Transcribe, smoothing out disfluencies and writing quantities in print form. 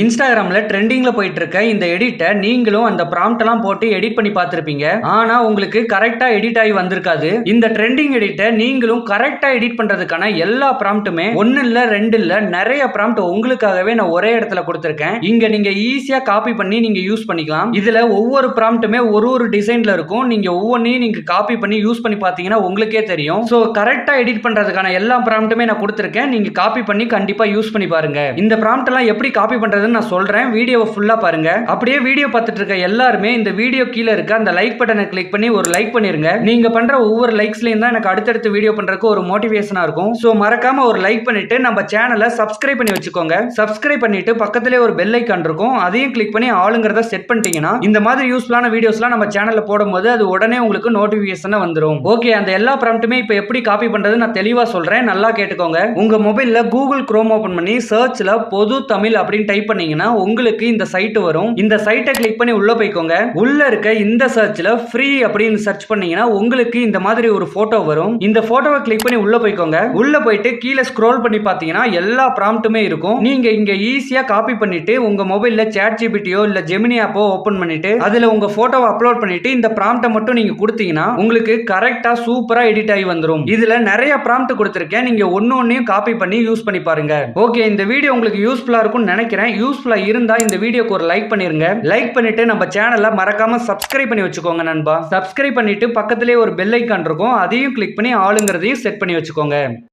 இன்ஸ்டாகிராம்ல ட்ரெண்டிங்ல போயிட்டு இருக்க இந்த எடிட்டை நீங்களும் அந்த ப்ராம்ப்ட் எல்லாம் போட்டு எடிட் பண்ணி பார்த்திருப்பீங்க. ஆனா உங்களுக்கு கரெக்டா எடிட் ஆகி வந்திருக்காது. இந்த ட்ரெண்டிங் எடிட்டை நீங்களும் கரெக்டா எடிட் பண்றதுக்கான எல்லா ப்ராம்ப்ட்டுமே ஒன்னு இல்ல ரெண்டு இல்ல நிறைய ப்ராம்ப்ட் உங்களுக்காகவே நான் ஒரே இடத்துல கொடுத்திருக்கேன். இங்க நீங்க ஈஸியா காப்பி பண்ணி நீங்க யூஸ் பண்ணிக்கலாம். இதுல ஒவ்வொரு ப்ராம்ப்ட்டுமே ஒரு டிசைன்ல இருக்கும். நீங்க ஒவ்வொன்றையும் நீங்க காப்பி பண்ணி யூஸ் பண்ணி பார்த்தீங்கன்னா உங்களுக்கே தெரியும். சோ கரெக்டா எடிட் பண்றதுக்கான எல்லா ப்ராம்ப்ட்டுமே நான் கொடுத்திருக்கேன். நீங்க காப்பி பண்ணி கண்டிப்பா யூஸ் பண்ணி பாருங்க. இந்த ப்ராம்ப்ட் எல்லாம் எப்படி காப்பி பண்றது நான் சொல்றேன். வீடியோவை ஃபுல்லா பாருங்க. அப்படியே வீடியோ பார்த்துட்டு இருக்க எல்லாருமே இந்த வீடியோ கீழ இருக்க அந்த லைக் பட்டனை கிளிக் பண்ணி ஒரு லைக் பண்ணிருங்க. நீங்க பண்ற ஒவ்வொரு லைக்ஸ்லயும் தான் எனக்கு அடுத்தடுத்த வீடியோ பண்றதுக்கு ஒரு மோட்டிவேஷனா இருக்கும். சோ மறக்காம ஒரு லைக் பண்ணிட்டு நம்ம சேனலை சப்ஸ்கிரைப் பண்ணி வச்சுக்கோங்க. சப்ஸ்கிரைப் பண்ணிட்டு பக்கத்திலே ஒரு பெல் ஐகான் இருக்கும். அதையும் கிளிக் பண்ணி ஆளுங்கிறத செட் பண்ணிட்டீங்கன்னா இந்த மாதிரி யூஸ்ஃபுல்லான வீடியோஸ்லாம் நம்ம சேனல்ல போடும்போது அது உடனே உங்களுக்கு நோட்டிபிகேஷனா வந்துரும். ஓகே, அந்த எல்லா ப்ராம்ப்ட்டுமே இப்போ எப்படி காப்பி பண்றது நான் தெளிவா சொல்றேன். நல்லா கேட்டுக்கோங்க. உங்க மொபைல்ல கூகுள் குரோம் ஓபன் பண்ணி சர்ச்ல பொது தமிழ் அப்படின்னு டைப் பண்ணீங்கன்னா உங்களுக்கு இந்த சைட் வரும். இந்த சைட்டை கிளிக் பண்ணி உள்ள போய்க்கோங்க. உள்ள இருக்க இந்த சர்ச்ல ஃப்ரீ அப்படின்னு சர்ச் பண்ணீங்கன்னா உங்களுக்கு இந்த மாதிரி ஒரு போட்டோ வரும். இந்த போட்டோவை கிளிக் பண்ணி உள்ள போய்க்கோங்க. உள்ள போயிட்டு கீழே ஸ்க்ரோல் பண்ணி பார்த்தீங்கன்னா எல்லா ப்ராம்ப்ட்டுமே இருக்கும். நீங்க இங்க ஈஸியா காப்பி பண்ணிட்டு உங்க மொபைல்ல சாட் ஜிபிடியோ இல்ல ஜெமினி ஆப்போ ஓபன் பண்ணிட்டு அதுல உங்க போட்டோவை அப்லோட் பண்ணிட்டு இந்த ப்ராம்ப்ட்டை மட்டும் நீங்க கொடுத்தீங்கன்னா உங்களுக்கு கரெக்டா சூப்பரா எடிட் ஆகி வந்துரும். இதுல நிறைய ப்ராம்ப்ட் கொடுத்திருக்கேன். நீங்க ஒன்னையும் காப்பி பண்ணி யூஸ் பண்ணி பாருங்க. ஓகே, இந்த வீடியோ உங்களுக்கு யூஸ்ஃபுல்லா இருக்கும்னு நினைக்கிறேன். யூஸ்ஃபுல்லா இருந்தா இந்த வீடியோக்கு ஒரு லைக் பண்ணிருங்க. லைக் பண்ணிட்டு நம்ம சேனலை மறக்காம சப்ஸ்கிரைப் பண்ணி வச்சுக்கோங்க நண்பா. சப்ஸ்கிரைப் பண்ணிட்டு பக்கத்திலே ஒரு பெல் ஐகான் இருக்கும். அதையும் கிளிக் பண்ணி ஆளுங்கிறதையும் செட் பண்ணி வச்சுக்கோங்க.